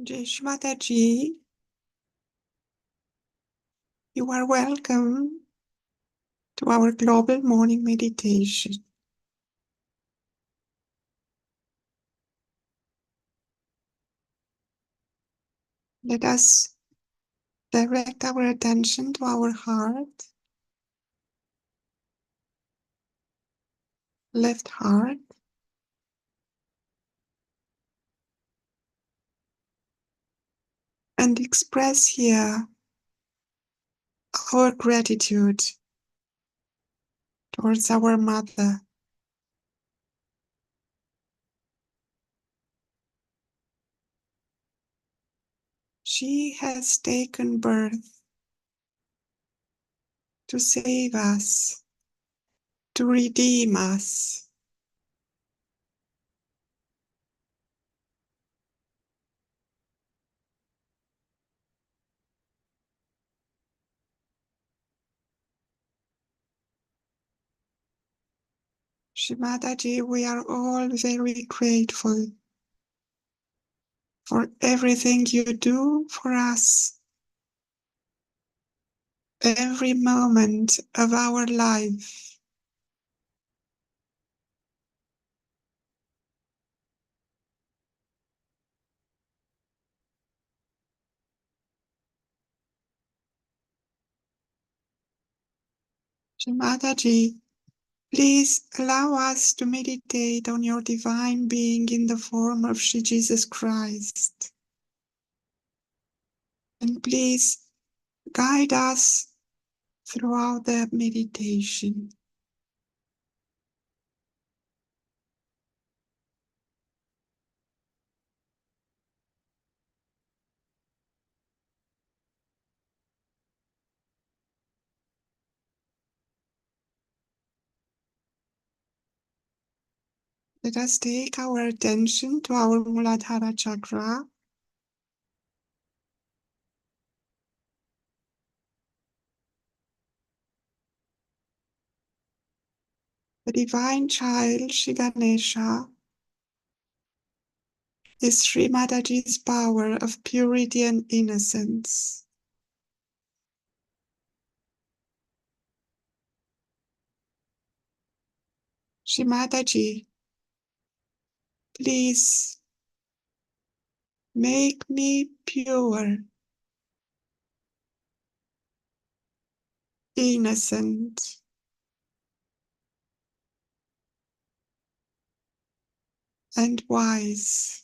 Jai Shri Mataji, you are welcome to our global morning meditation. Let us direct our attention to our heart, left heart, and express here our gratitude towards our mother. She has taken birth to save us, to redeem us. Shri Mataji, we are all very grateful for everything you do for us, every moment of our life. Shri Mataji, please allow us to meditate on your divine being in the form of Shri Jesus Christ. And please guide us throughout the meditation. Let us take our attention to our Muladhara chakra, the divine child Shri Ganesha is Shri Mataji's power of purity and innocence. Shri Mataji, please make me pure, innocent, and wise.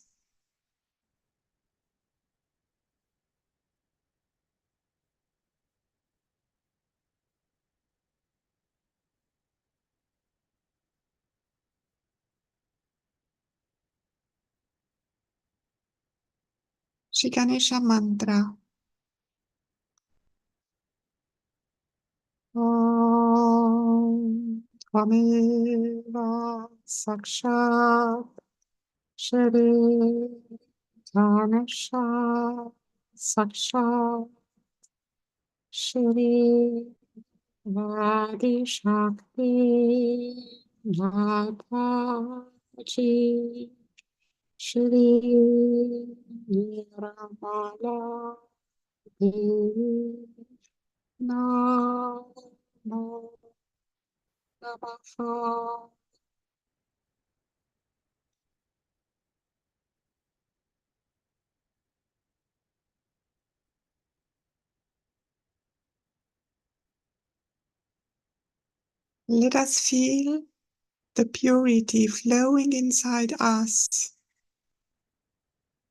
Shri Ganesha mantra. Om Tvameva Sakshat Shri Ganesha Sakshat Shri Vadi Shakti Mataji Shri Niramala Devi Namo Namaha. Let us feel the purity flowing inside us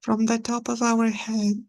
from the top of our head.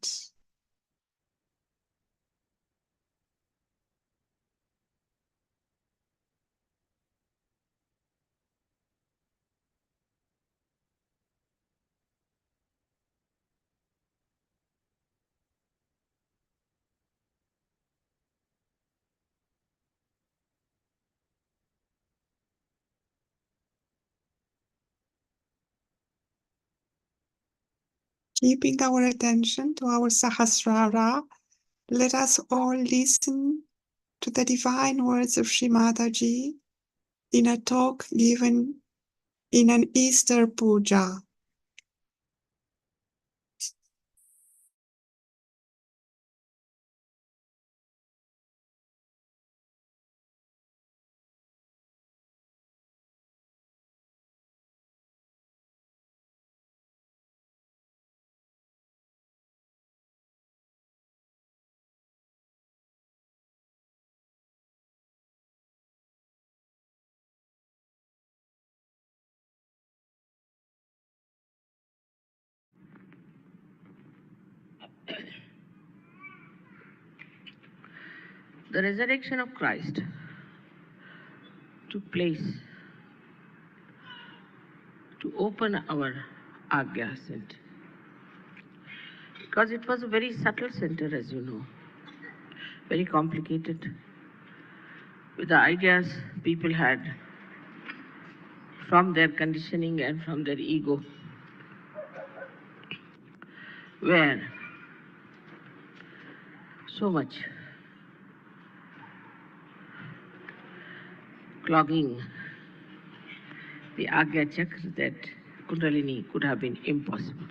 Keeping our attention to our Sahasrara, let us all listen to the divine words of Shri Mataji in a talk given in an Easter puja. The resurrection of Christ took place to open our Agya center. Because it was a very subtle center, as you know, very complicated, with the ideas people had from their conditioning and from their ego, were so much clogging the Agya Chakra that Kundalini could have been impossible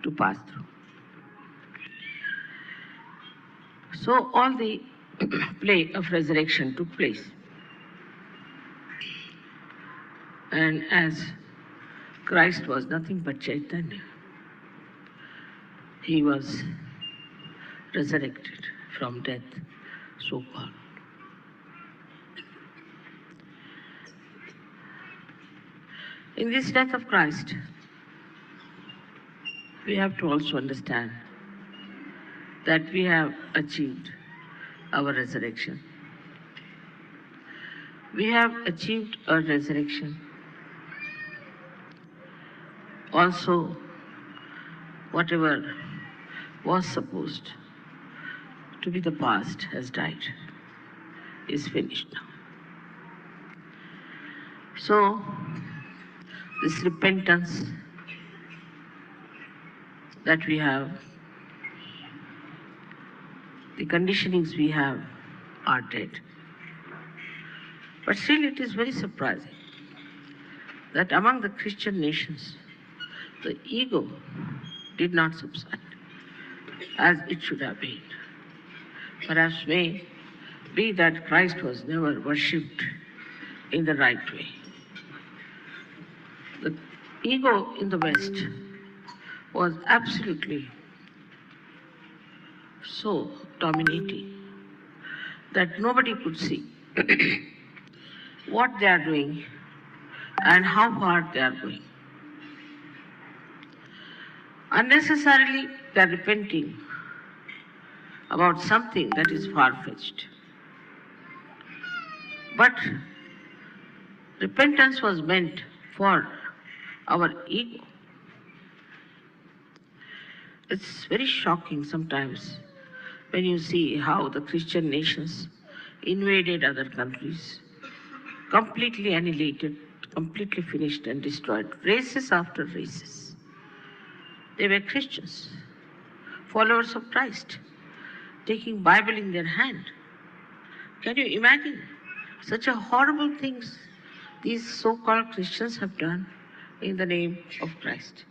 to pass through. So all the play of resurrection took place. And as Christ was nothing but Chaitanya, he was resurrected from death, so called. In this death of Christ, we have to also understand that we have achieved our resurrection. We have achieved a resurrection. Also, whatever was supposed to be the past has died, is finished now. So, this repentance that we have, the conditionings we have are dead. But still it is very surprising that among the Christian nations, the ego did not subside as it should have been. Perhaps may be that Christ was never worshipped in the right way. The ego in the West was absolutely so dominating that nobody could see what they are doing and how far they are going. Unnecessarily, they are repenting about something that is far-fetched. But repentance was meant for our ego. It's very shocking sometimes when you see how the Christian nations invaded other countries, completely annihilated, completely finished and destroyed, races after races. They were Christians, followers of Christ, taking Bible in their hand. Can you imagine such a horrible things these so-called Christians have done in the name of Christ?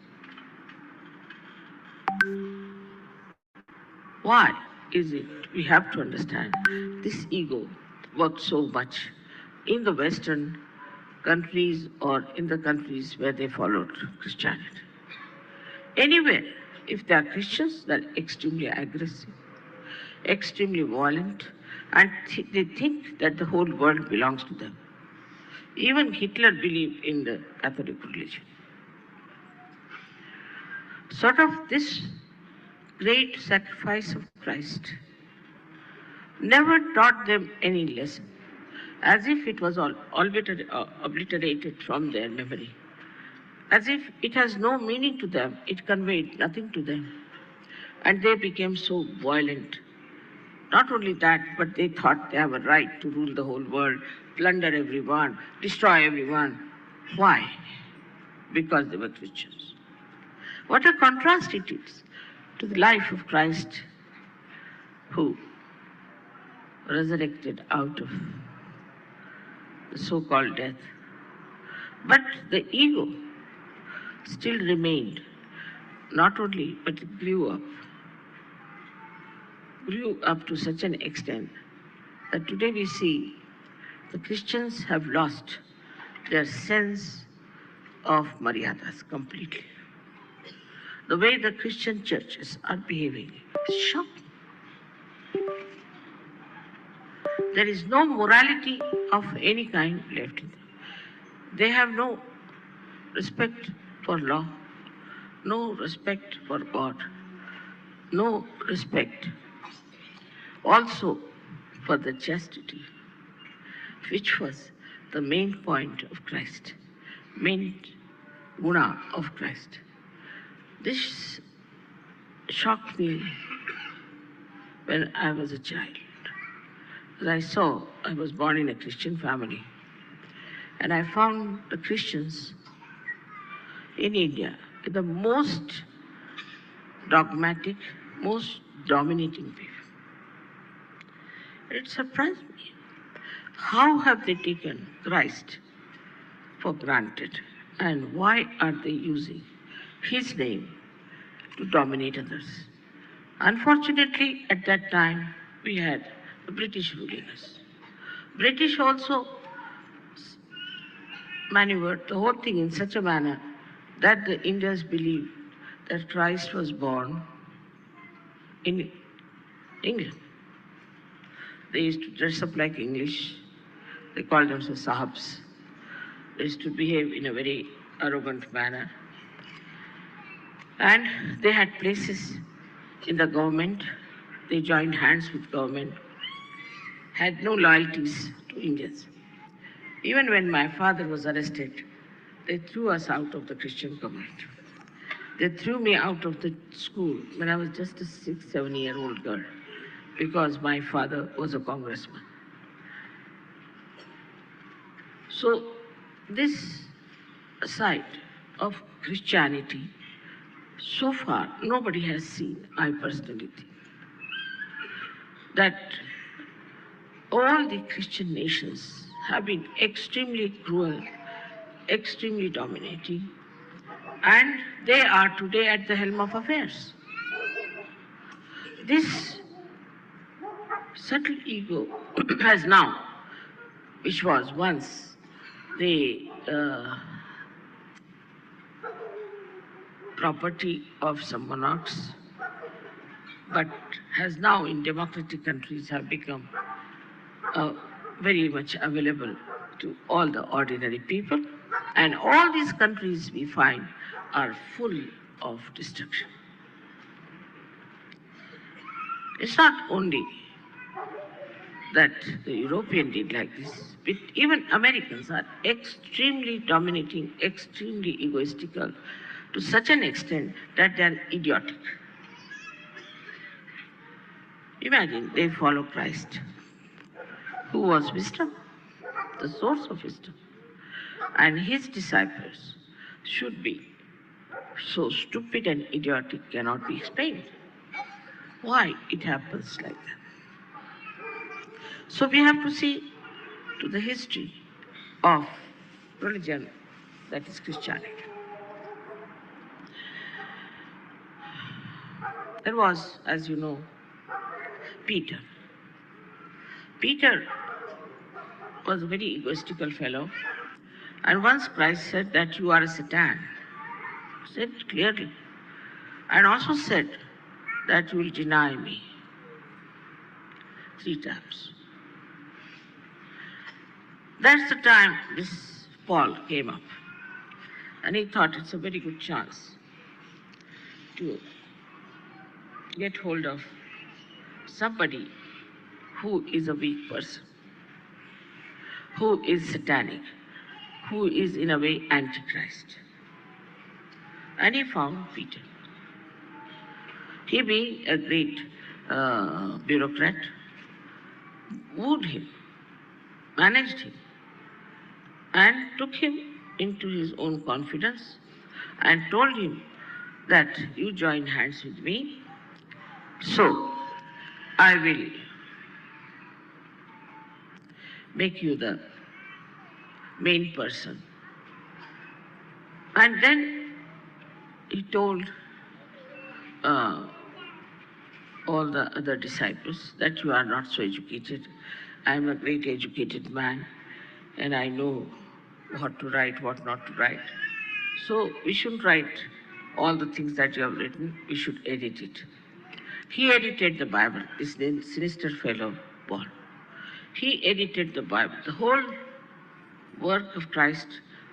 Why is it we have to understand this ego works so much in the Western countries or in the countries where they followed Christianity? Anywhere, if they are Christians, they are extremely aggressive, extremely violent, and they think that the whole world belongs to them. Even Hitler believed in the Catholic religion. Sort of this great sacrifice of Christ never taught them any lesson, as if it was all obliterated from their memory, as if it has no meaning to them, it conveyed nothing to them, and they became so violent. Not only that, but they thought they have a right to rule the whole world, plunder everyone, destroy everyone. Why? Because they were Christians. What a contrast it is to the life of Christ, who resurrected out of the so-called death. But the ego still remained, not only, but it grew up to such an extent that today we see the Christians have lost their sense of maryadas completely. The way the Christian churches are behaving is shocking. There is no morality of any kind left in them. They have no respect for law, no respect for God, no respect also for the chastity, which was the main point of Christ, main guna of Christ. This shocked me when I was a child. As I was born in a Christian family, and I found the Christians in India the most dogmatic, most dominating people. It surprised me. How have they taken Christ for granted? And why are they using his name to dominate others? Unfortunately, at that time, we had the British ruling us. British also maneuvered the whole thing in such a manner that the Indians believed that Christ was born in England. They used to dress up like English. They called themselves Sahabs. They used to behave in a very arrogant manner. And they had places in the government. They joined hands with government, had no loyalties to Indians. Even when my father was arrested, they threw us out of the Christian community. They threw me out of the school when I was just a 6, 7-year-old girl because my father was a congressman. So this side of Christianity, so far nobody has seen, I personally think, that all the Christian nations have been extremely cruel, extremely dominating, and they are today at the helm of affairs. This subtle ego has now, which was once the property of some monarchs, but has now in democratic countries have become very much available to all the ordinary people. And all these countries we find are full of destruction. It's not only that the European did like this, but even Americans are extremely dominating, extremely egoistical to such an extent that they are idiotic. Imagine they follow Christ, who was wisdom, the source of wisdom, and his disciples should be so stupid and idiotic cannot be explained. Why it happens like that? So we have to see to the history of religion, that is Christianity. There was, as you know, Peter. Peter was a very egoistical fellow, and once Christ said that you are a Satan, said it clearly, and also said that you will deny me 3 times. That's the time this Paul came up, and he thought it's a very good chance to get hold of somebody who is a weak person, who is satanic, who is in a way antichrist. And he found Peter. He, being a great bureaucrat, wooed him, managed him, and took him into his own confidence and told him that you join hands with me, so I will make you the main person. And then he told all the other disciples that you are not so educated. I am a great educated man, and I know what to write, what not to write. So we shouldn't write all the things that you have written, we should edit it. He edited the Bible, this sinister fellow, Paul. He edited the Bible. The whole work of Christ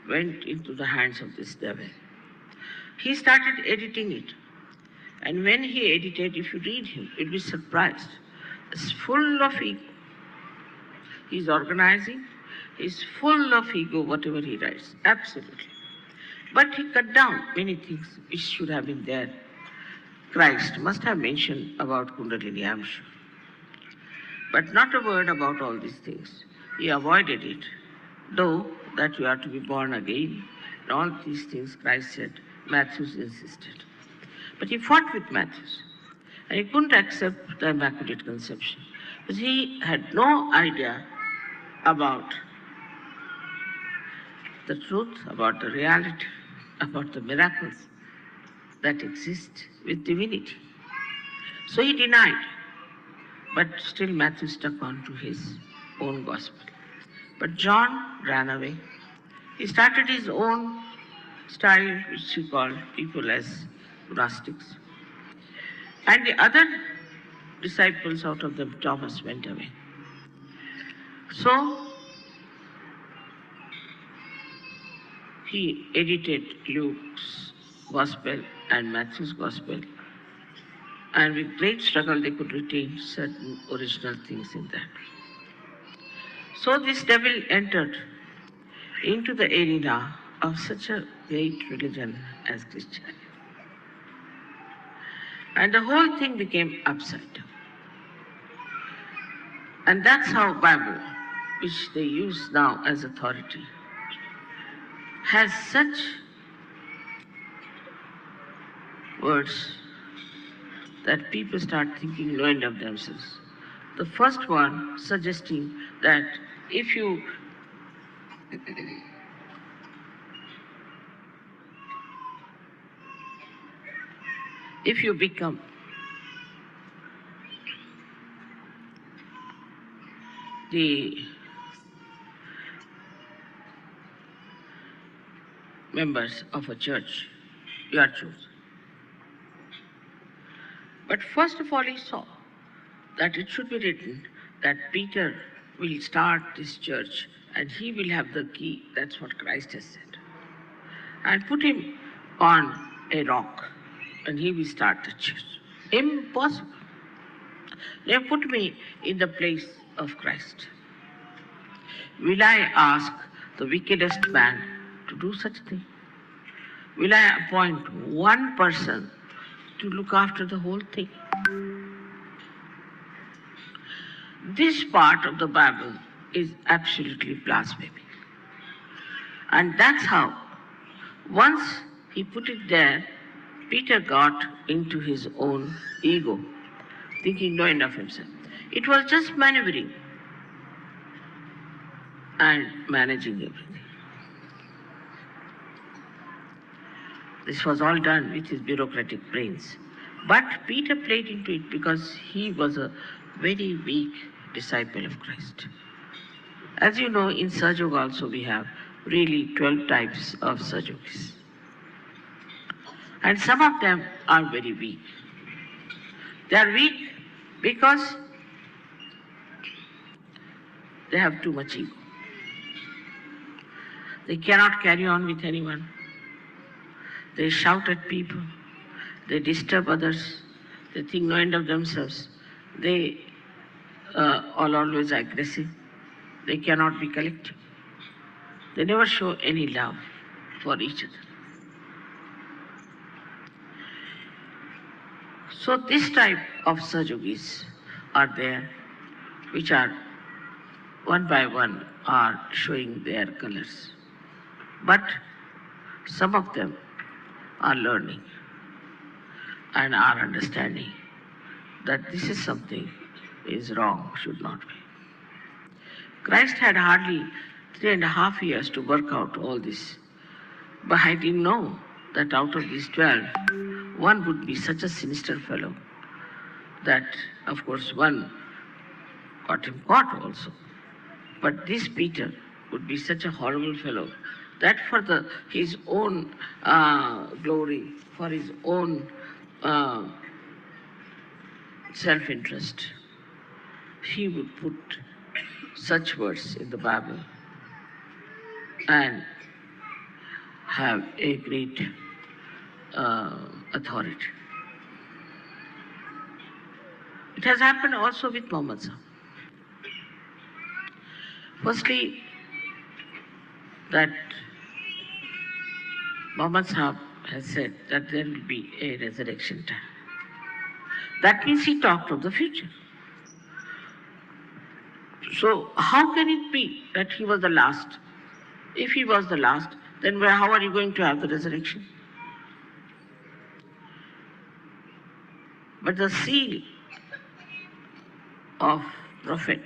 went into the hands of this devil. He started editing it. And when he edited, if you read him, you'll be surprised. It's full of ego, He's organizing, he's full of ego, whatever he writes, absolutely. But he cut down many things which should have been there. Christ must have mentioned about Kundalini, I'm sure. But not a word about all these things. He avoided it. Though that you are to be born again, and all these things Christ said, Matthews insisted. But he fought with Matthews. And he couldn't accept the Immaculate Conception. Because he had no idea about the truth, about the reality, about the miracles that exist with divinity. So he denied. But still Matthew stuck on to his own gospel. But John ran away. He started his own style, which he called people as Gnostics. And the other disciples out of them, Thomas, went away. So he edited Luke's gospel and Matthew's gospel. And with great struggle, they could retain certain original things in that. So this devil entered into the arena of such a great religion as Christianity. And the whole thing became upside down. And that's how Bible, which they use now as authority, has such words that people start thinking low end of themselves. The first one suggesting that if you become the members of a church, you are chosen. But first of all, he saw that it should be written that Peter will start this church and he will have the key. That's what Christ has said. And put him on a rock and he will start the church. Impossible. They put me in the place of Christ. Will I ask the wickedest man to do such a thing? Will I appoint one person to look after the whole thing? This part of the Bible is absolutely blasphemy. And that's how, once he put it there, Peter got into his own ego, thinking no end of himself. It was just maneuvering and managing everything. This was all done with his bureaucratic brains. But Peter played into it because he was a very weak disciple of Christ. As you know, in Sahaja also we have really 12 types of Sahajogis. And some of them are very weak. They are weak because they have too much ego. They cannot carry on with anyone. They shout at people. They disturb others. They think no end of themselves. They are always aggressive. They cannot be collective. They never show any love for each other. So this type of Sahajogis are there, which are one by one are showing their colors. But some of them are learning and are understanding that this is something is wrong, should not be. Christ had hardly 3.5 years to work out all this. But I didn't know that out of these 12, one would be such a sinister fellow that, of course, one got him caught also. But this Peter would be such a horrible fellow that for his own glory, for his own self-interest, he would put such words in the Bible and have a great authority. It has happened also with Muhammad Sahib. Firstly, that Muhammad Sahib has said that there will be a resurrection time. That means he talked of the future. So how can it be that he was the last? If he was the last, then how are you going to have the resurrection? But the seal of prophet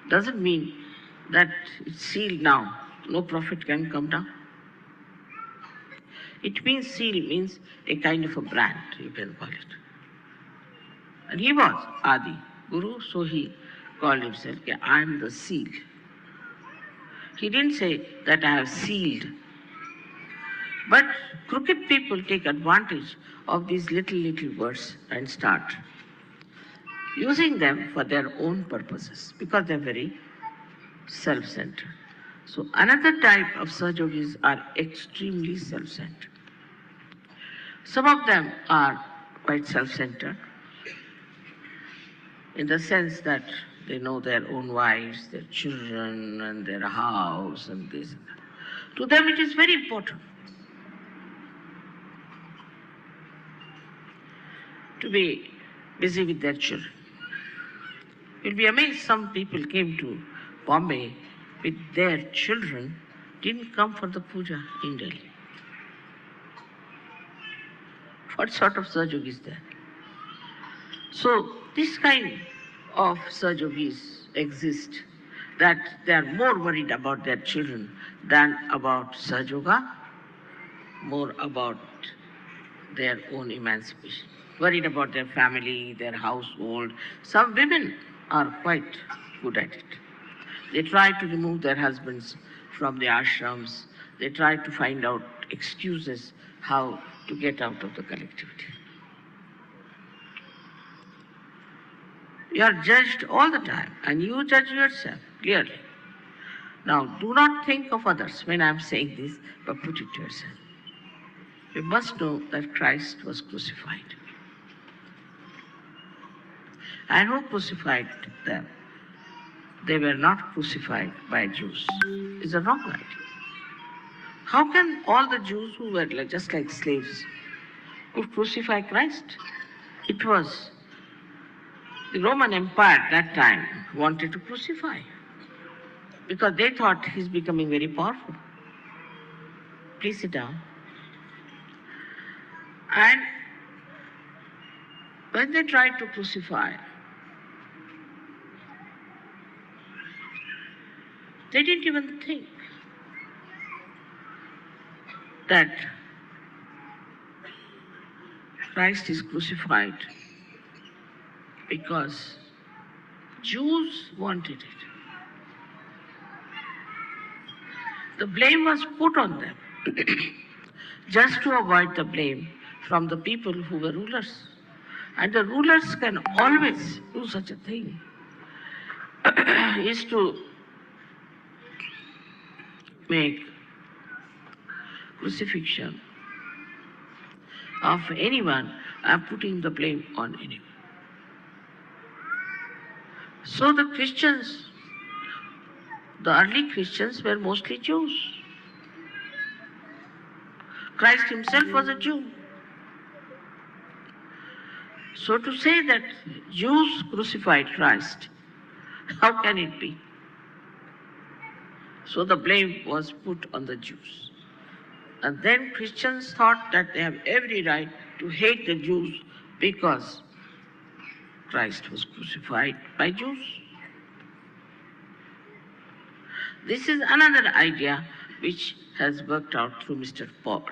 doesn't mean that it's sealed now. No prophet can come down. It means seal means a kind of a brand, you can call it. And he was Adi Guru, so he called himself, I am the seal. He didn't say that I have sealed. But crooked people take advantage of these little words and start using them for their own purposes because they're very self-centered. So another type of Sahajogis are extremely self-centered. Some of them are quite self-centered in the sense that they know their own wives, their children, and their house, and this and that. To them, it is very important to be busy with their children. You'll be amazed some people came to Bombay with their children, didn't come for the puja in Delhi. What sort of Sahajog is there? So this kind of Sahajogis exist, that they are more worried about their children than about Sahajoga, more about their own emancipation, worried about their family, their household. Some women are quite good at it. They try to remove their husbands from the ashrams. They try to find out excuses how to get out of the collectivity. You are judged all the time, and you judge yourself clearly. Now, do not think of others when I am saying this, but put it to yourself. You must know that Christ was crucified. And who crucified them? They were not crucified by Jews. It's a wrong idea. How can all the Jews who were just like slaves could crucify Christ? It was the Roman Empire at that time wanted to crucify because they thought he's becoming very powerful. Please sit down. And when they tried to crucify, they didn't even think that Christ is crucified because Jews wanted it. The blame was put on them just to avoid the blame from the people who were rulers. And the rulers can always do such a thing, is to make crucifixion of anyone and putting the blame on anyone. So the Christians, the early Christians were mostly Jews. Christ himself was a Jew. So to say that Jews crucified Christ, how can it be? So the blame was put on the Jews. And then Christians thought that they have every right to hate the Jews because Christ was crucified by Jews. This is another idea which has worked out through Mr. Paul,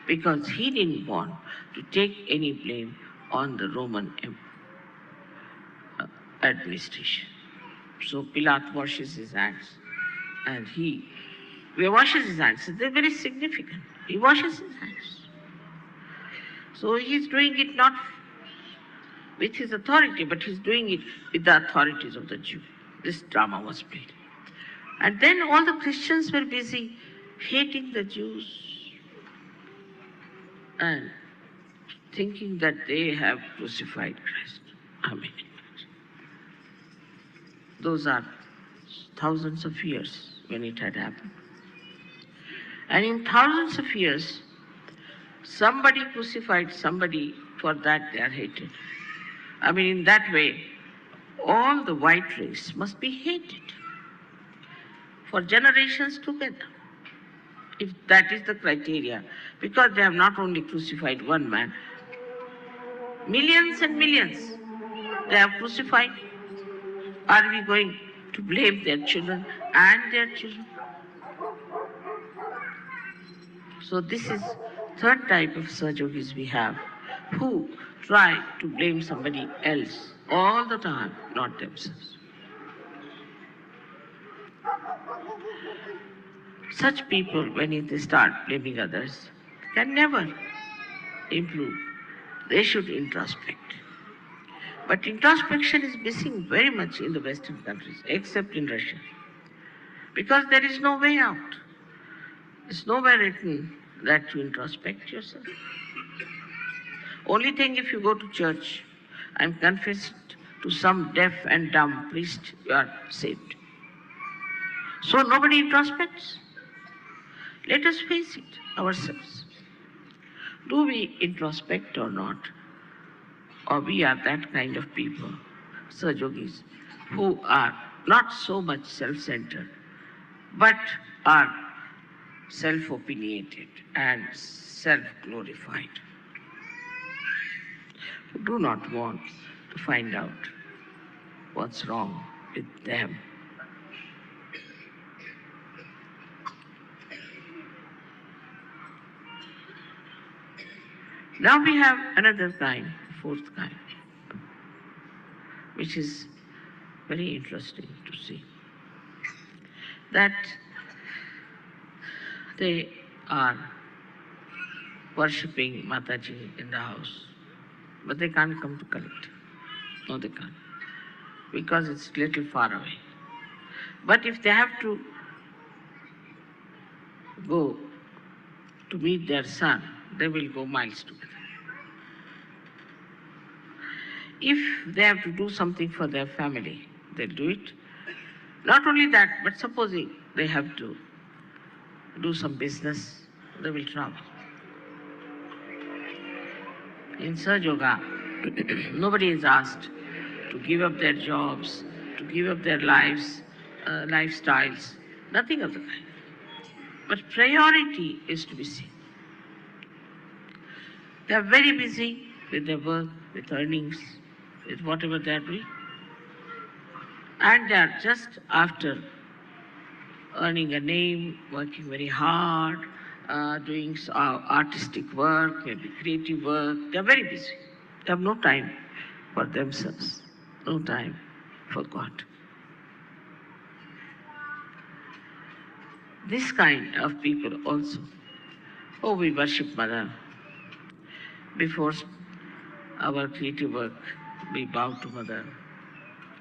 because he didn't want to take any blame on the Roman administration. So Pilate washes his hands, and he washes his hands. They're very significant. He washes his hands. So he's doing it not with his authority, but he's doing it with the authorities of the Jew. This drama was played. And then all the Christians were busy hating the Jews and thinking that they have crucified Christ. I mean, those are thousands of years when it had happened. And in thousands of years, somebody crucified somebody, for that they are hated. I mean, in that way, all the white race must be hated for generations together, if that is the criteria, because they have not only crucified one man, millions and millions they have crucified. Are we going to blame their children and their children? So this is third type of Sahajogis we have, who try to blame somebody else all the time, not themselves. Such people, when they start blaming others, can never improve. They should introspect. But introspection is missing very much in the Western countries, except in Russia. Because there is no way out. It's nowhere written that you introspect yourself. Only thing, if you go to church and confess to some deaf and dumb priest, you are saved. So nobody introspects. Let us face it ourselves. Do we introspect or not? Or we are that kind of people, Sahajogis, who are not so much self-centered, but are self-opinionated and self-glorified, who do not want to find out what's wrong with them. Now we have another kind, fourth kind, which is very interesting to see. That they are worshipping Mataji in the house, but they can't come to collect. No, they can't, because it's little far away. But if they have to go to meet their son, they will go miles together. If they have to do something for their family, they'll do it. Not only that, but supposing they have to do some business, they will travel. In Sahaja Yoga, nobody is asked to give up their jobs, to give up their lives, lifestyles, nothing of the kind. But priority is to be seen. They are very busy with their work, with earnings, with whatever they are doing. And they are just after earning a name, working very hard, doing artistic work, maybe creative work. They are very busy. They have no time for themselves, no time for God. This kind of people also. Oh, we worship Mother. Before our creative work, we bow to Mother.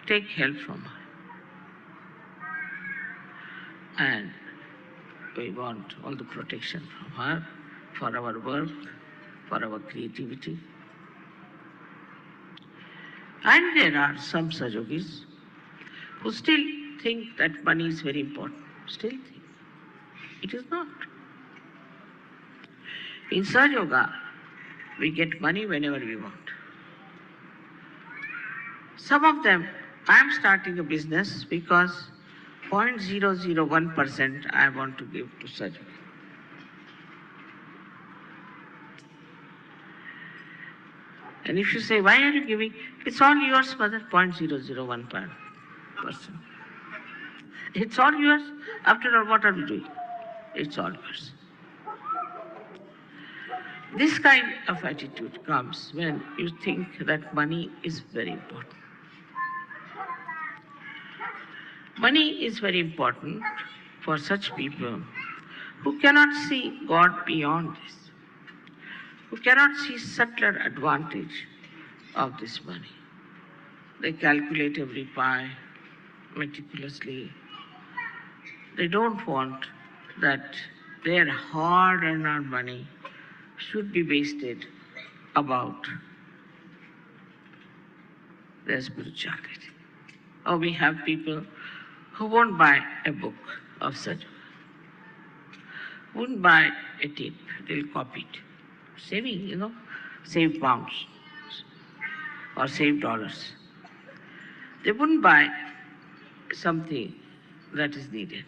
Take help from her. And we want all the protection from her for our work, for our creativity. And there are some Sahajogis who still think that money is very important. Still think. It is not. In Sahaja Yoga, we get money whenever we want. Some of them, I am starting a business because 0.001% I want to give to Sahaja Yoga. And if you say, why are you giving? It's all yours, Mother, 0.001%. It's all yours. After all, what are we doing? It's all yours. This kind of attitude comes when you think that money is very important. Money is very important for such people who cannot see God beyond this, who cannot see subtler advantage of this money. They calculate every pie meticulously. They don't want that their hard-earned money should be wasted about their spirituality. Or we have people who won't buy a book of Sahaja, won't buy a tape, they'll copy it. Saving, save pounds or save dollars. They wouldn't buy something that is needed.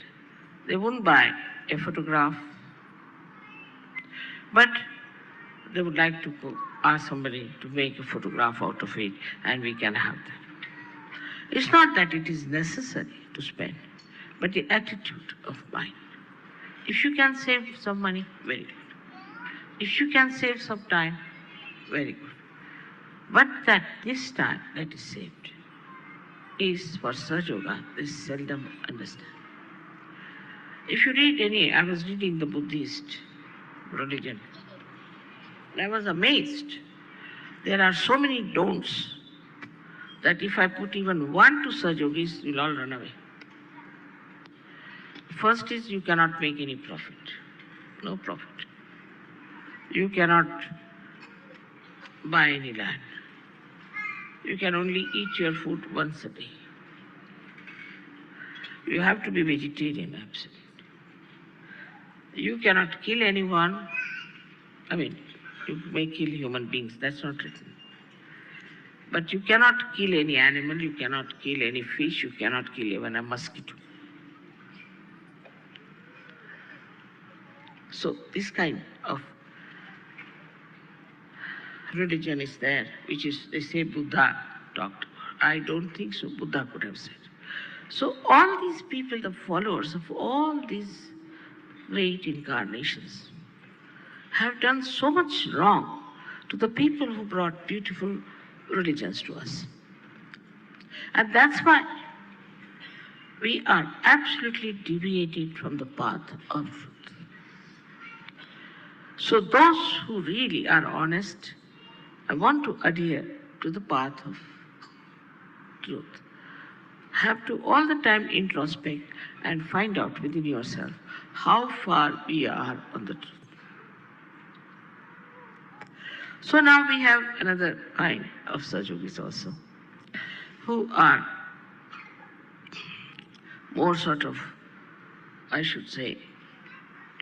They wouldn't buy a photograph, but they would like to ask somebody to make a photograph out of it, and we can have that. It's not that it is necessary to spend, but the attitude of mind. If you can save some money, very good. If you can save some time, very good. But that this time that is saved is for Sahaja Yoga, they seldom understand. If you read I was reading the Buddhist religion, I was amazed. There are so many don'ts that if I put even one to Sahaja Yogis, you'll all run away. First is you cannot make any profit. No profit. You cannot buy any land. You can only eat your food once a day. You have to be vegetarian, absolutely. You cannot kill anyone. You may kill human beings, that's not written. But you cannot kill any animal, you cannot kill any fish, you cannot kill even a mosquito. So this kind of religion is there, which is, they say Buddha talked about. I don't think so, Buddha could have said. So all these people, the followers of all these great incarnations, have done so much wrong to the people who brought beautiful religions to us. And that's why we are absolutely deviated from the path of truth. So those who really are honest and want to adhere to the path of truth have to all the time introspect and find out within yourself how far we are on the truth. So now we have another kind of Sahaja Yogis also, who are more sort of, I should say,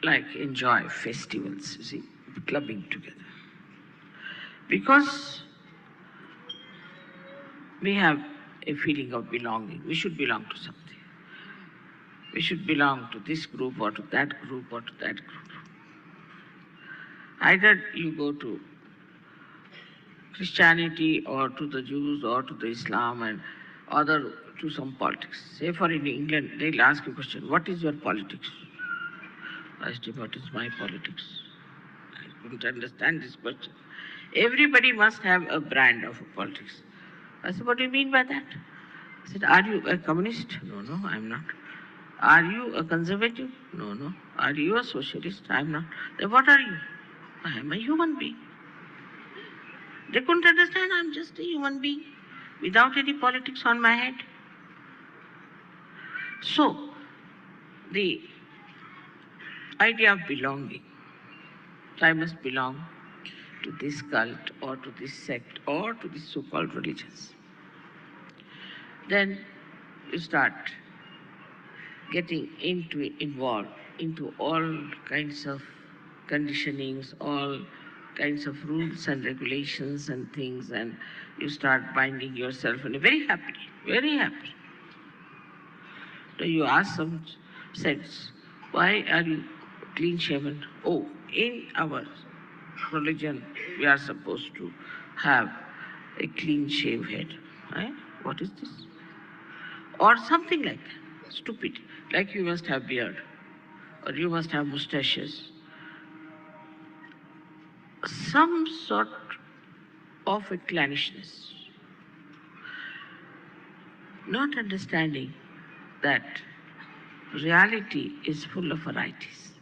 like enjoy festivals, you see, clubbing together. Because we have a feeling of belonging. We should belong to something. We should belong to this group or to that group or to that group. Either you go to Christianity or to the Jews or to the Islam and other to some politics. Say for in England, they'll ask you a question, what is your politics? I asked him, what is my politics? I couldn't understand this question. Everybody must have a brand of politics. I said, what do you mean by that? I said, are you a communist? No, I'm not. Are you a conservative? No. Are you a socialist? I'm not. Then what are you? I am a human being. They couldn't understand, I'm just a human being without any politics on my head. So, the idea of belonging, I must belong to this cult or to this sect or to this so-called religions. Then you start getting involved into all kinds of conditionings, all kinds of rules and regulations and things, and you start binding yourself and very happily, very happy. So you ask some sects, why are you clean shaven? Oh, in our religion, we are supposed to have a clean shave head. Right? What is this? Or something like that, stupid, like you must have beard, or you must have mustaches. Some sort of a clannishness. Not understanding that reality is full of varieties.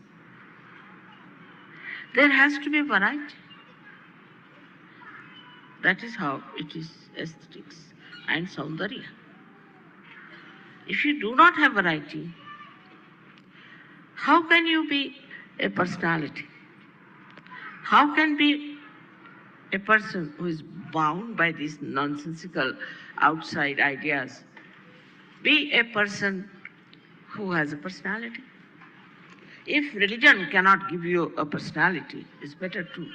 There has to be variety. That is how it is aesthetics and Saundarya. If you do not have variety, how can you be a personality? How can be a person who is bound by these nonsensical outside ideas be a person who has a personality. If religion cannot give you a personality, it's better to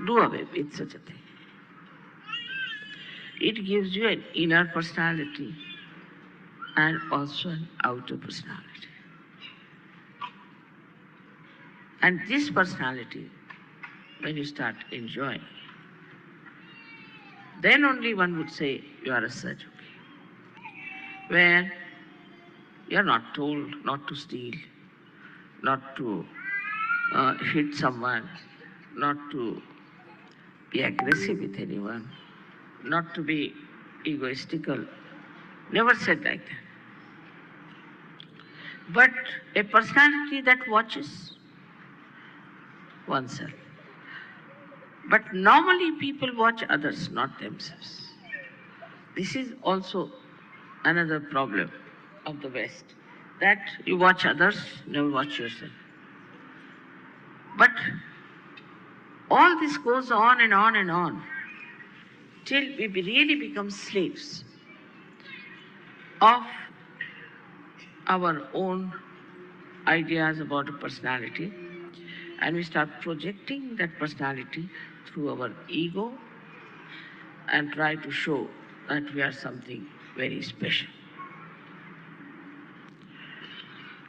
do away with such a thing. It gives you an inner personality and also an outer personality. And this personality, when you start enjoying, then only one would say you are a Sahaja, where you are not told not to steal, not to hit someone, not to be aggressive with anyone, not to be egoistical. Never said like that. But a personality that watches oneself. But normally people watch others, not themselves. This is also another problem of the West, that you watch others, never watch yourself. But all this goes on and on and on till we really become slaves of our own ideas about a personality, and we start projecting that personality through our ego and try to show that we are something very special.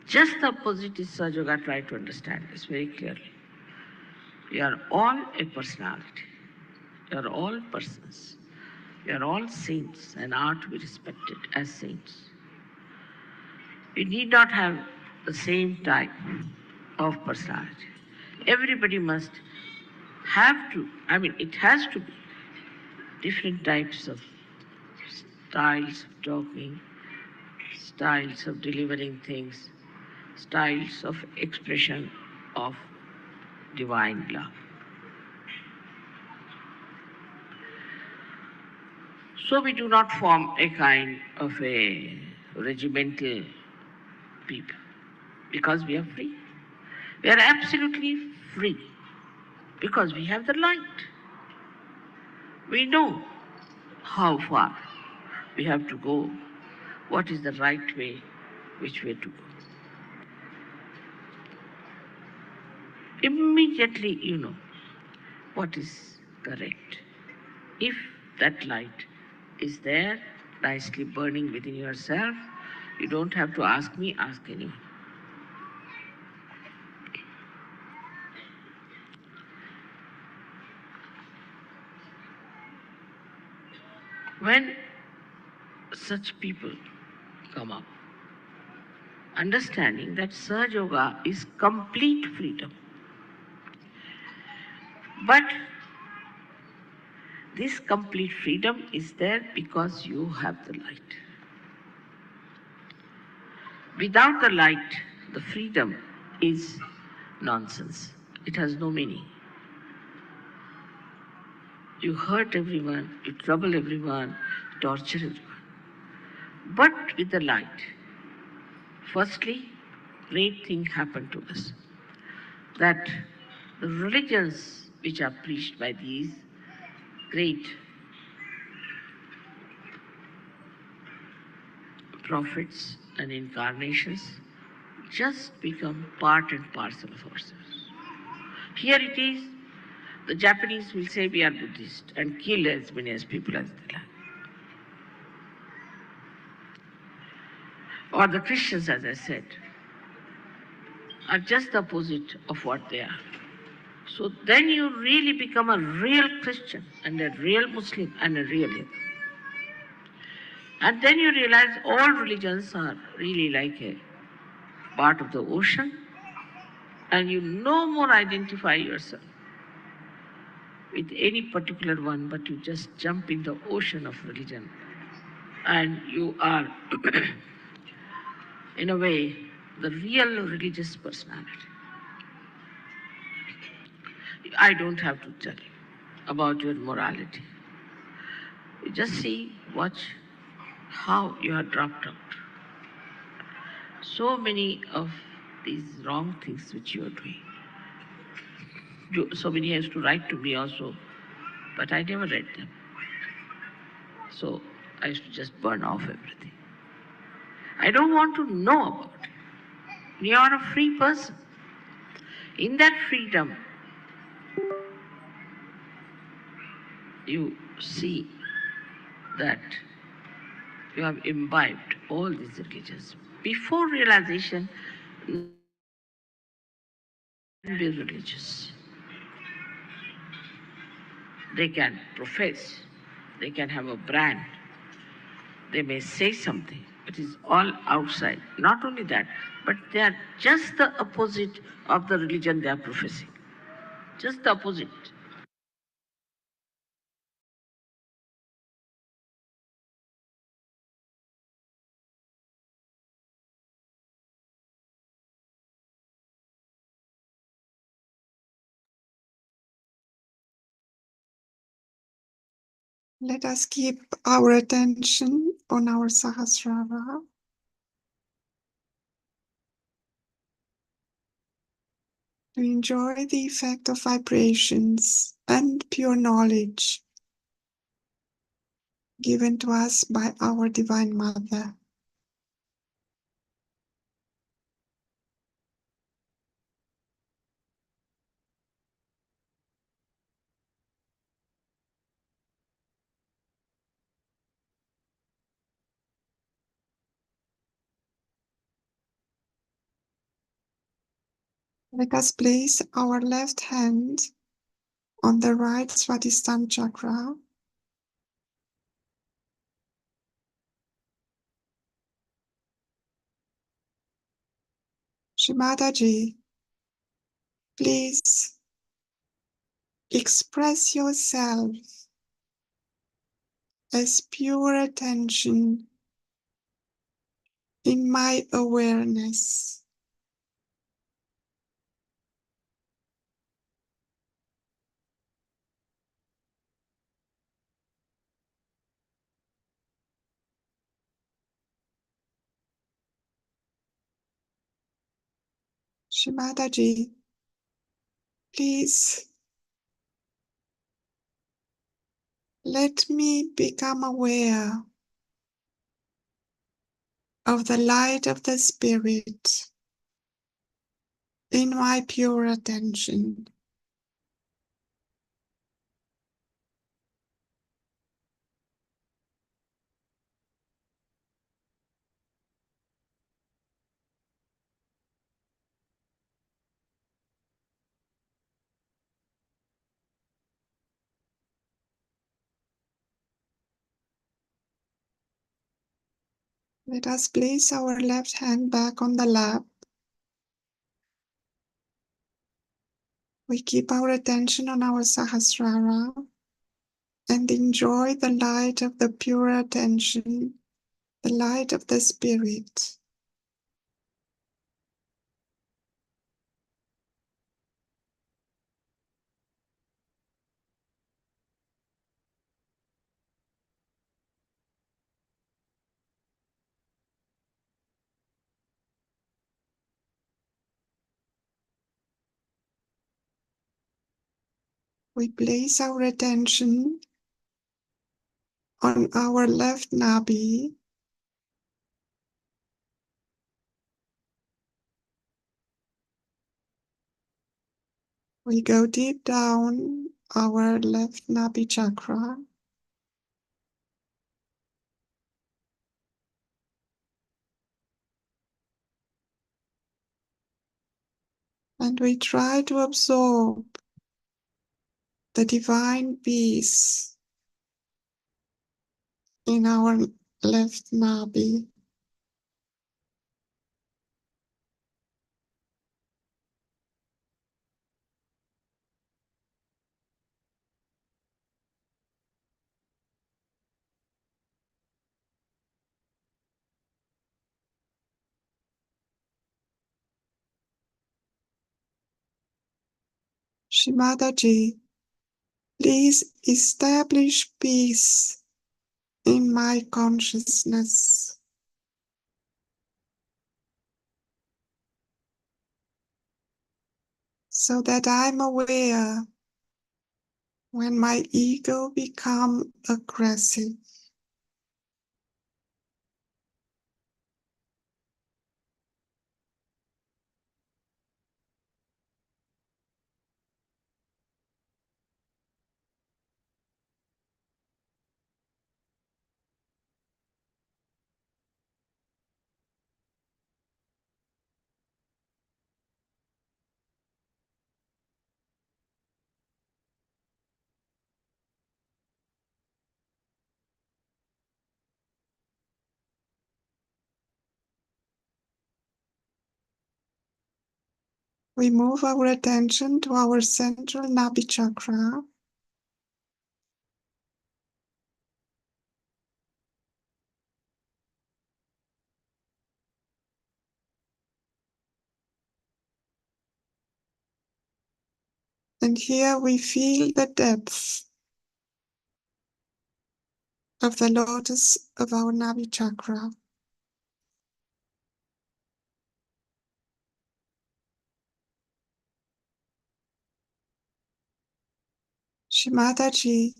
Just the opposite is Sahaja Yoga. Try to understand this very clearly. We are all a personality. We are all persons. We are all saints and are to be respected as saints. We need not have the same type of personality. Everybody must have to, it has to be different types of styles of talking, styles of delivering things, styles of expression of divine love. So we do not form a kind of a regimental people because we are free. We are absolutely free because we have the light. We know how far we have to go, what is the right way, which way to go. Immediately you know what is correct. If that light is there, nicely burning within yourself, you don't have to ask me, ask anyone. When such people come up, understanding that Sahaja Yoga is complete freedom. But this complete freedom is there because you have the light. Without the light, the freedom is nonsense. It has no meaning. You hurt everyone, you trouble everyone, torture everyone. But with the light, firstly, great thing happened to us. That the religions which are preached by these great prophets and incarnations just become part and parcel of ourselves. Here it is, the Japanese will say we are Buddhist and kill as many as people as they like. Or the Christians, as I said, are just the opposite of what they are. So then you really become a real Christian and a real Muslim and a real Hindu. And then you realize all religions are really like a part of the ocean, and you no more identify yourself with any particular one, but you just jump in the ocean of religion, and you are, in a way, the real religious personality. I don't have to tell you about your morality. You just see, watch how you are dropped out. So many of these wrong things which you are doing. So many used to write to me also, but I never read them. So I used to just burn off everything. I don't want to know about it. You are a free person. In that freedom, you see that you have imbibed all these religions. Before realization, be religious. They can profess, they can have a brand, they may say something. It is all outside. Not only that, but they are just the opposite of the religion they are professing. Just the opposite. Let us keep our attention on our Sahasrara. To enjoy the effect of vibrations and pure knowledge given to us by our Divine Mother. Let us place our left hand on the right Swadhisthana chakra. Shri Mataji, please express yourself as pure attention in my awareness. Shri Mataji, please let me become aware of the light of the Spirit in my pure attention. Let us place our left hand back on the lap. We keep our attention on our Sahasrara and enjoy the light of the pure attention, the light of the Spirit. We place our attention on our left nabi. We go deep down our left nabi chakra. And we try to absorb the divine peace in our left nabi. Shri Mataji, please establish peace in my consciousness so that I'm aware when my ego becomes aggressive. We move our attention to our central Nabi chakra. And here we feel the depth of the lotus of our Nabi chakra. Shri Mataji,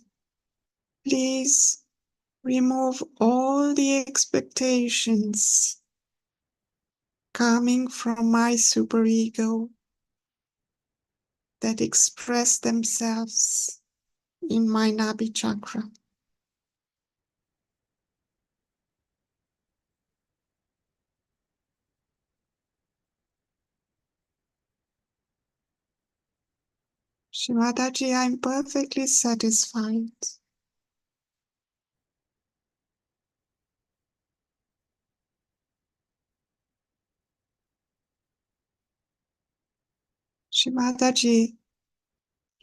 please remove all the expectations coming from my superego that express themselves in my Nabi chakra. Shri Mataji, I'm perfectly satisfied. Shri Mataji,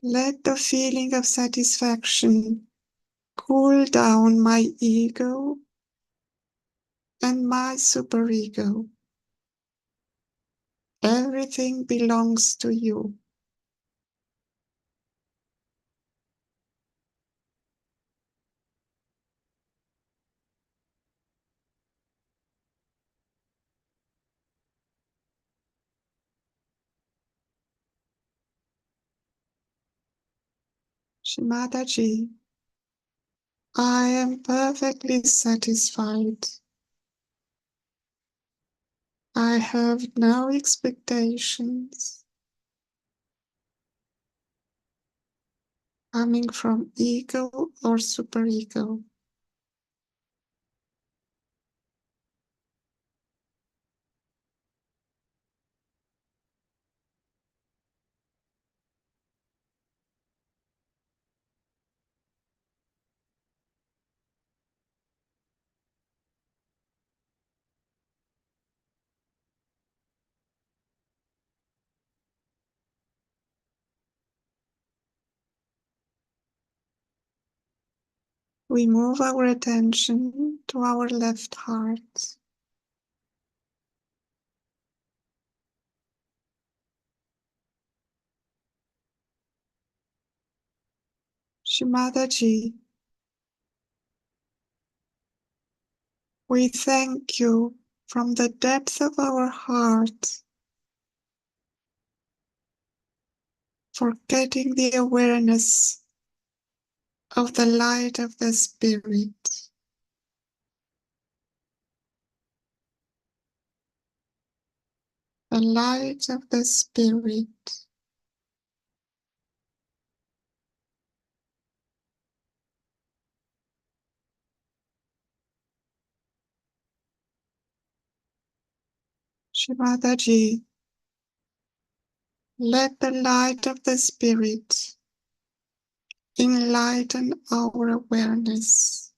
let the feeling of satisfaction cool down my ego and my superego. Everything belongs to you. Shri Mataji, I am perfectly satisfied. I have no expectations coming from ego or superego. We move our attention to our left heart. Shri Mataji, we thank you from the depth of our heart for getting the awareness of the light of the Spirit. The light of the Spirit. Shri Mataji, let the light of the Spirit enlighten our awareness.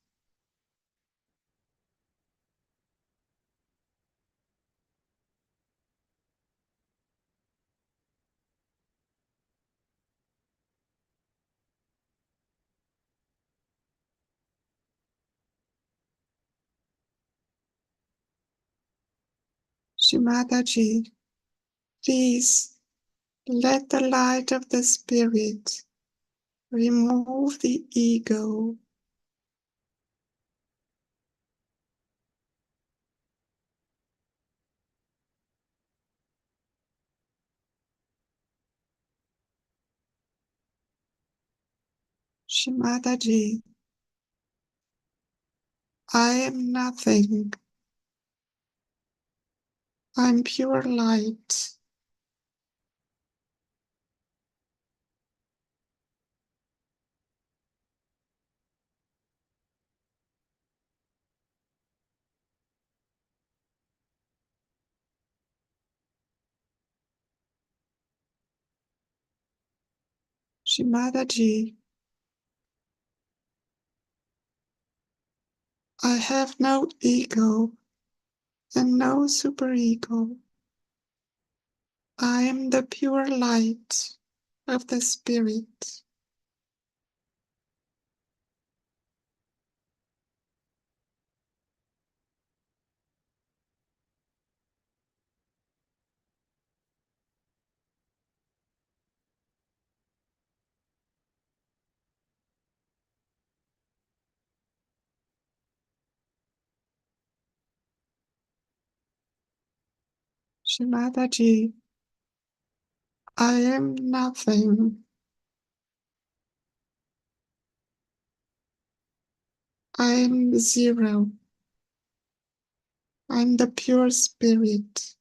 Shri Mataji, please let the light of the Spirit remove the ego. Shri Mataji, I am nothing. I'm pure light. Shri Mataji, I have no ego and no superego. I am the pure light of the Spirit. Shimadaji, I am nothing. I am zero. I am the pure spirit.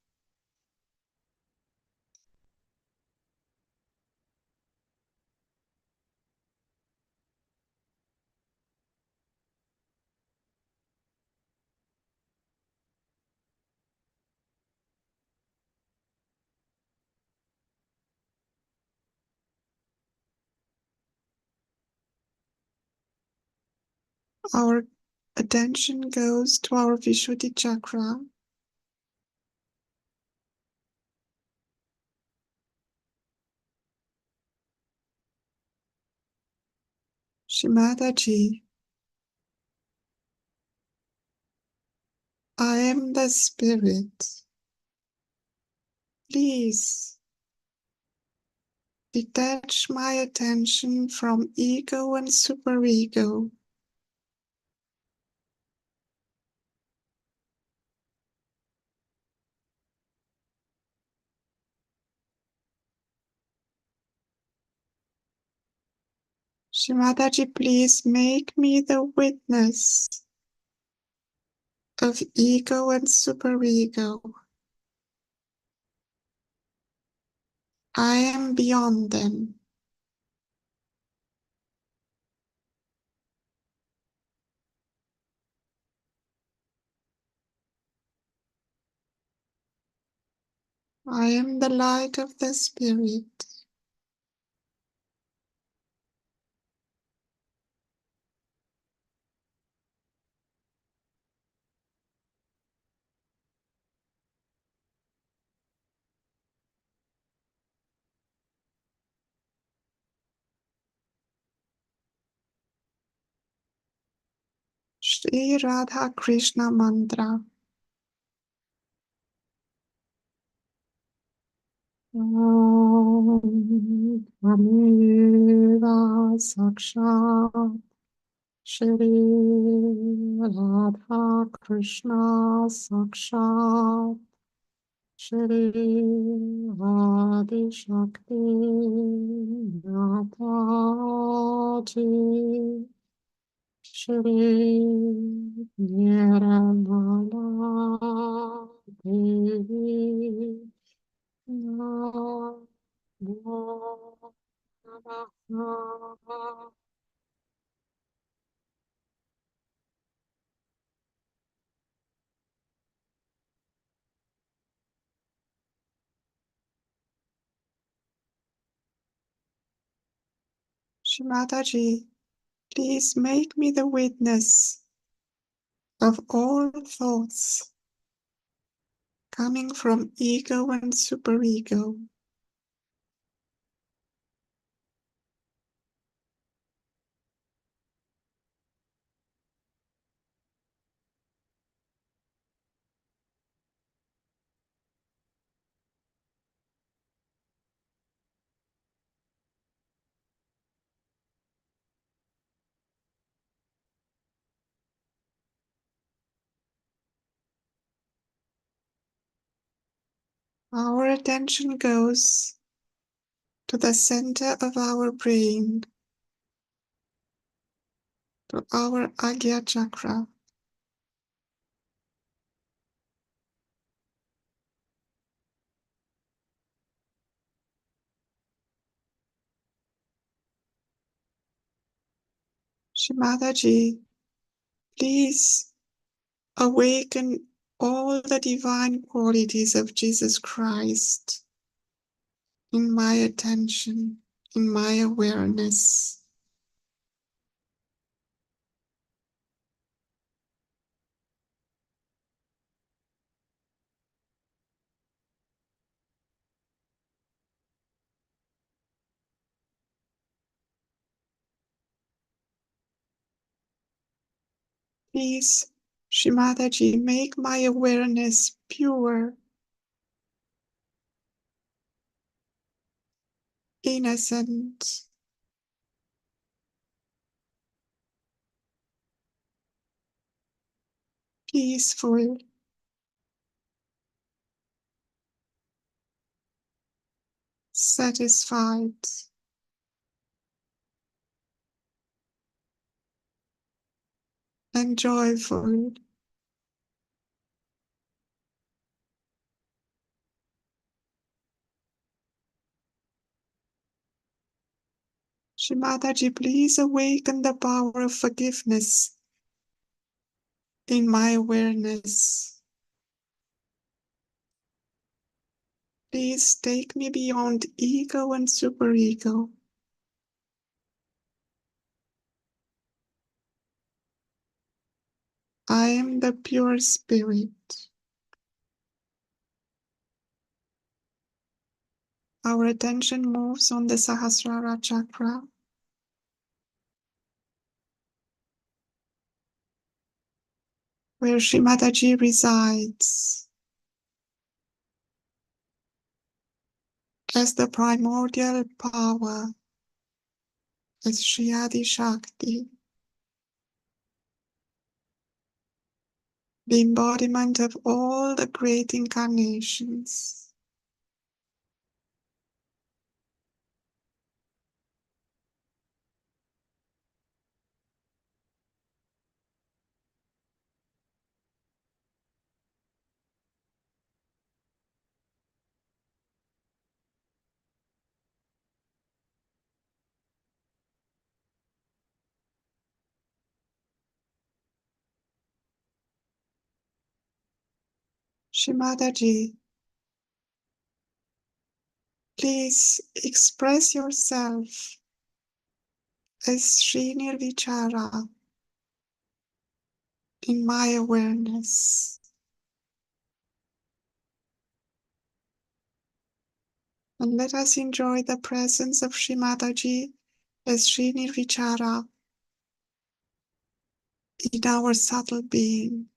Our attention goes to our Vishuddhi chakra. Shimadaji, I am the spirit. Please detach my attention from ego and superego. Shimadaji, please make me the witness of ego and superego. I am beyond them. I am the light of the Spirit. Shri Radha Krishna Mantra. Tameva Sakshat Shri Radha Krishna Sakshat Shri Adi Shakti Mataji Shri Nirmala Devi Namo Namaha. Shimataji, please make me the witness of all thoughts coming from ego and superego. Our attention goes to the center of our brain, to our Agya chakra. Shimadaji, please awaken all the divine qualities of Jesus Christ in my attention, in my awareness. Please, Shri Mataji, make my awareness pure, innocent, peaceful, satisfied, and joyful. Shri Mataji, please awaken the power of forgiveness in my awareness. Please take me beyond ego and superego. I am the pure spirit. Our attention moves on the Sahasrara chakra, where Shri Mataji resides as the primordial power, as Shri Adi Shakti, the embodiment of all the great incarnations. Shri Mataji, please express yourself as Shri Nirvichara in my awareness. And let us enjoy the presence of Shri Mataji as Shri Nirvichara in our subtle being.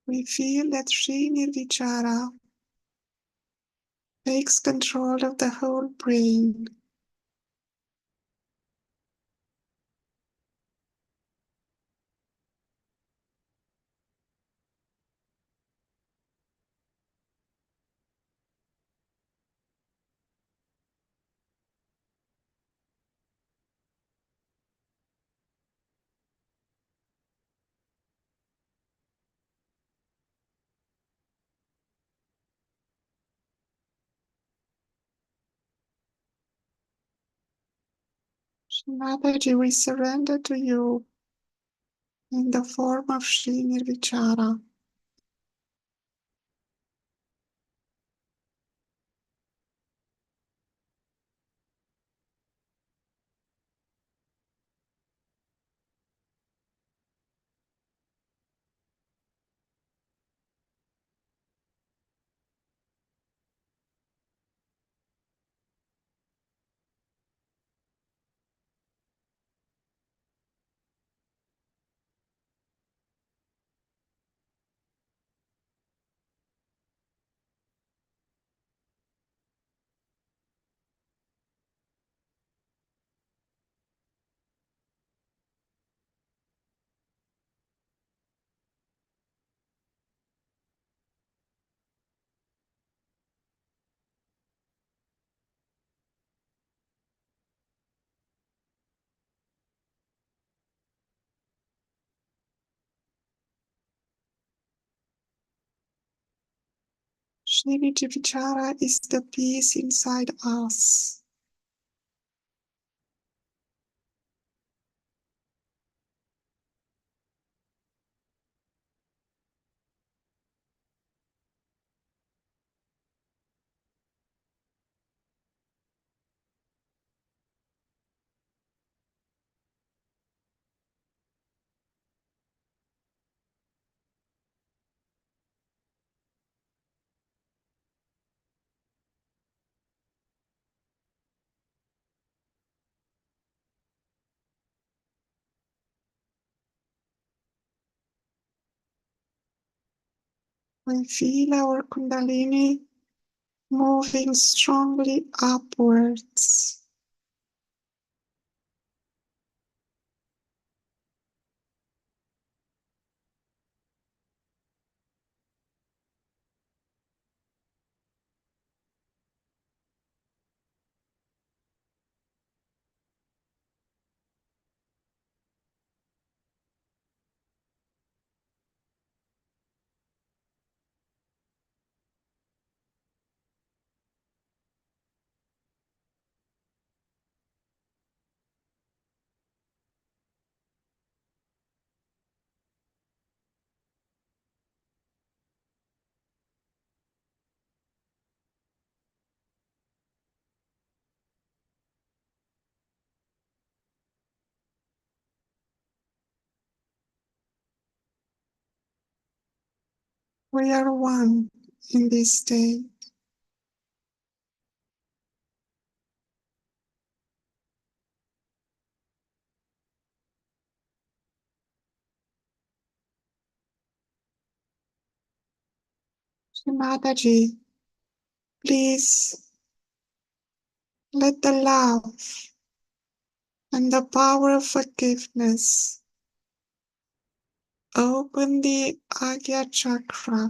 We feel that Sri Nirvichara takes control of the whole brain. Shri Mataji, we surrender to you in the form of Sri Nirvichara. Shri Vichara is the peace inside us. We feel our Kundalini moving strongly upwards. We are one in this state. Shri Mataji, please let the love and the power of forgiveness open the Agya Chakra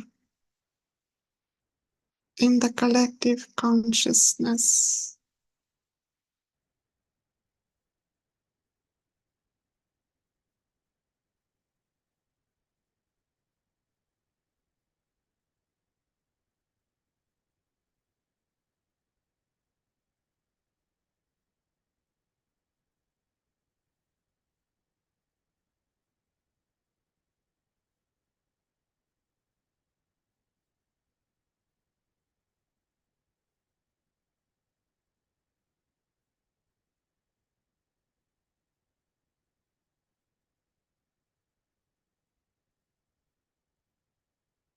in the collective consciousness.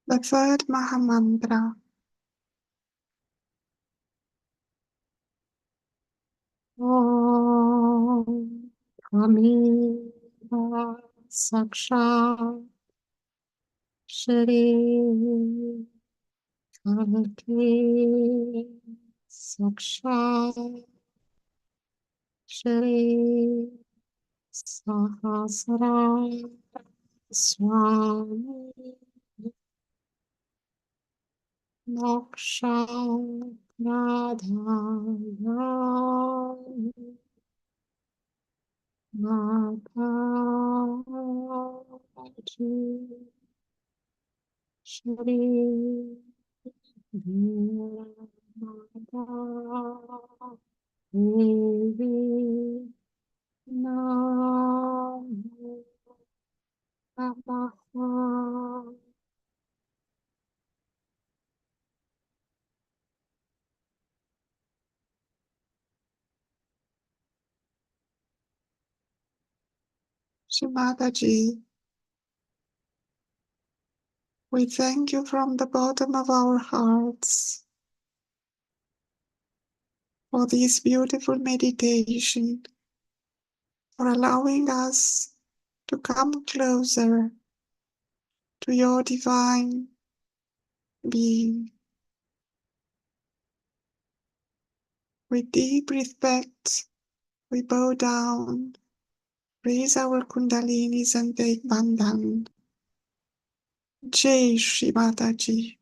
The third Mahamantra. Om Kamila Saksha Shri Kalki Saksha Shri Sahasra Swami Moksha Pradhaya Mataji Shri Mata Devi Namo Namaha. Shri Mataji, we thank you from the bottom of our hearts for this beautiful meditation, for allowing us to come closer to your divine being. With deep respect, we bow down, raise our kundalinis and take bandhan. Jai Shri Mataji.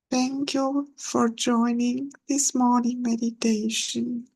Thank you for joining this morning meditation.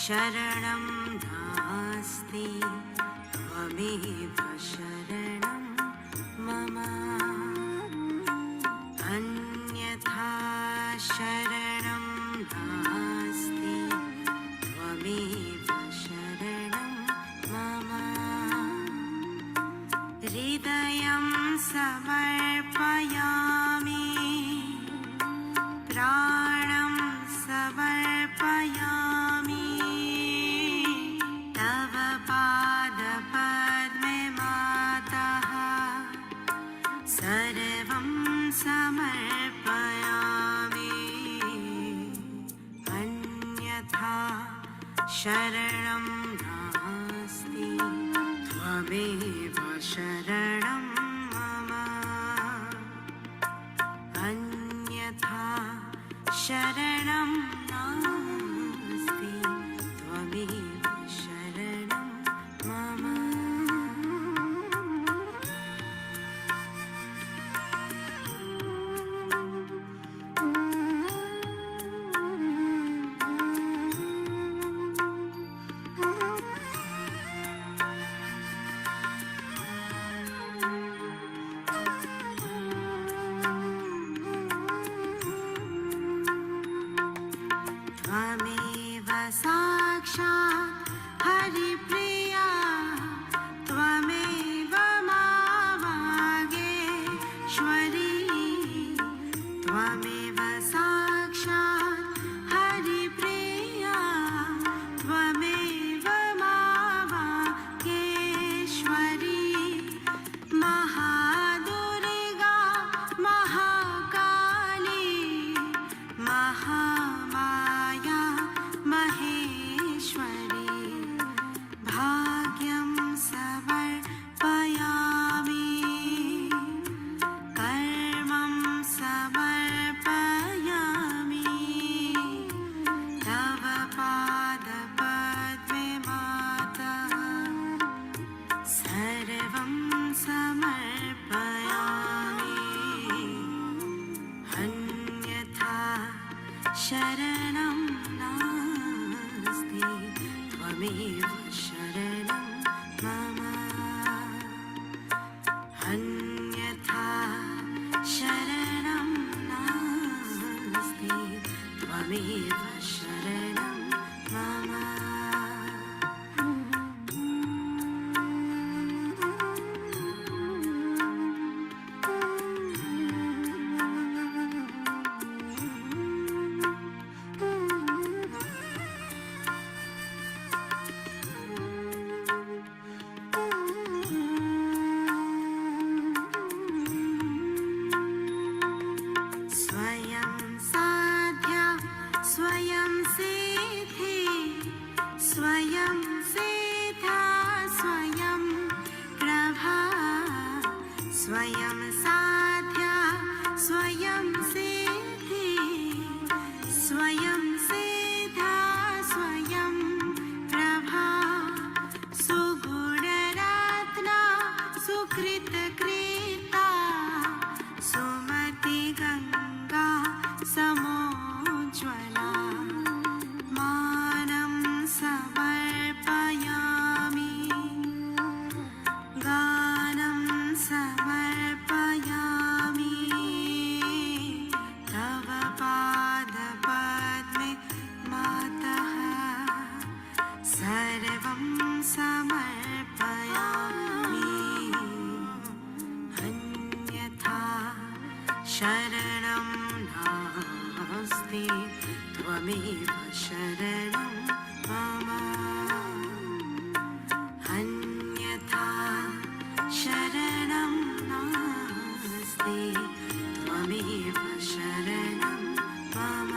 शरणं नास्ति त्वमेव शरणं मम अन्यथा शरणं नास्ति त्वमेव शरणं मम हृदयं समर्पयामि प्राणं समर्पयामि तव पादपद्मे मातः सर्वं समर्पयामि अन्यथा शरणं नास्ति त्वमेव शरणं मम अन्यथा शरणं नास्ति त्वमेव शरणं मम त्वमेव साक्षात् हरिप्रिया त्वमेव मावागेश्वरी त्वमेव साक्षात् हरिप्रिया त्वमेव मावागेश्वरी महादुर्गा महाकाली महामाया महेश्वरी भाग्यं समर्पयामि कर्मं समर्पयामि तव पादपद्मे मातः सर्वं समर्पयामि अन्यथा शरणं नास्ति त्वमेव शरणं मम अन्यथा शरणं नास्ति त्वमेव शरणं मम स्वयं साध्या स्वयं सिद्धि स्वयं सिद्धा स्वयं प्रभा स्वयं साध्या स्वयं सिद्धि स्वयं सिद्धा स्वयं प्रभा सुगुणरत्ना सुकृतकृता सुमति गङ्गा समोज्ज्वला मानं समर्पयामि गानं समर्पयामि तव पादपद्मे मातः सर्वं समर्पयामि अन्यथा शरणं नास्ति त्वमेव शरणं मम अन्यथा शरणं नास्ति त्वमेव शरणं मम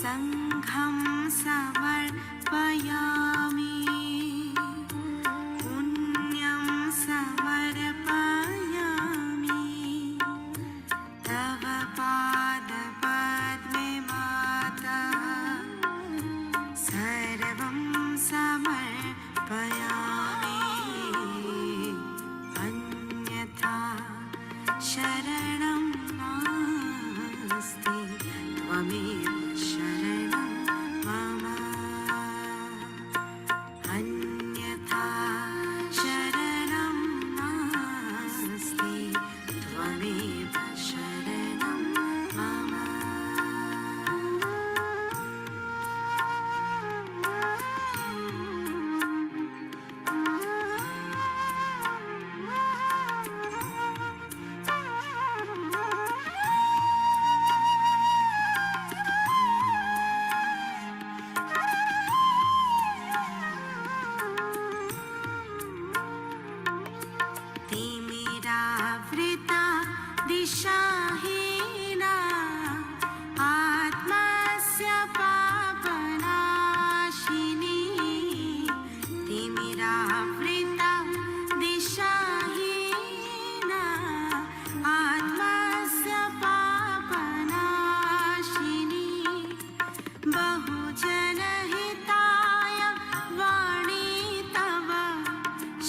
सङ्घं समर्पयामि पुण्यं समर्पयामि तव पादपद्मे माता सर्वं समर्पयामि अन्यथा शरणं नास्ति त्वमेव शरणं मम अन्यथा शरणं नास्ति त्वमेव शरणं मम तिमिरावृता दिशाहीना आत्मस्य पापनाशिनी तिमिरावृता दिशाहीना आत्मस्य पापनाशिनी बहुजनहिताय वाणी तव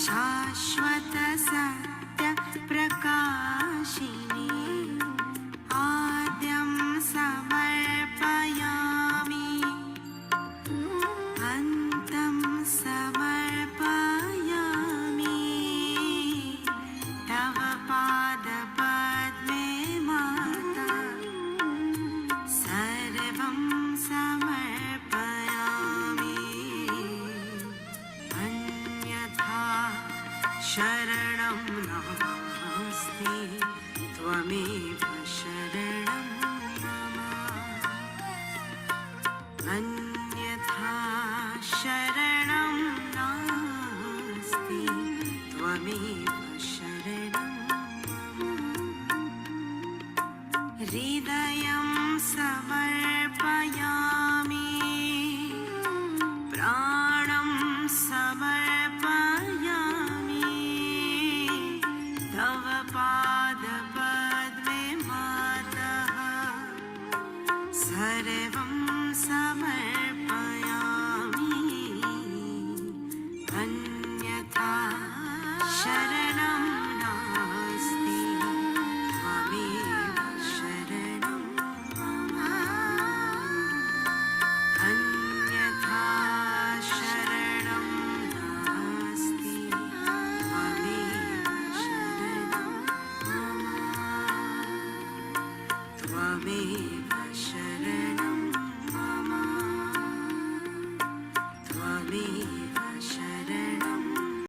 शाश्वत सत्य प्रकाशिनी आद्यं समर्पयामि अन्तं समर्पयामि तव पादपद्मे माता सर्वं समर्पयामि अन्यथा शरणं नास्ति त्वमेव शरणं मम अन्यथा शरणं नास्ति त्वमेव शरणं मम हृदयं समर्पयामि प्राणं समर्पयामि तव पादपद्मे मातः सर्वं समर्पयामि